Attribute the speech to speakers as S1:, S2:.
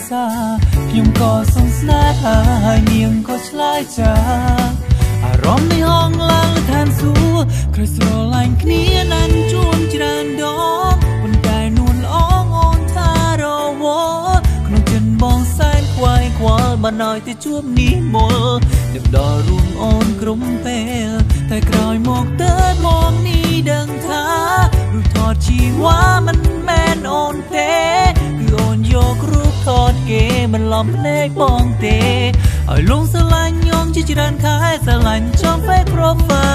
S1: សาខ្ញុំក៏សង្ស្នេហ៍ហើយនាងក៏ឆ្លើយចាអារម្មណ៍នៃห้องឡើងឋានសួគ៌ក្រោយស្រឡាញ់គ្នាណាស់ជួនច្រើនដងប៉ុន្តែនួនល្អងអូនថារវល់ក្នុងចិត្តបងសែនខ្វាយខ្វល់បានឲ្យទៅជួបនេះមុលទៅដល់រួមអូនក្រុមពេលតែក្រោយមកទៅមកនេះដឹងថារូបថតជីវ៉ាមិនមែនអូនទេគឺអូនយករូបថតគេបន្លំភ្នែកបងទេឲ្យលងស្រឡាញ់ញោមជាច្រើនខែស្រឡាញ់ចំ fake profile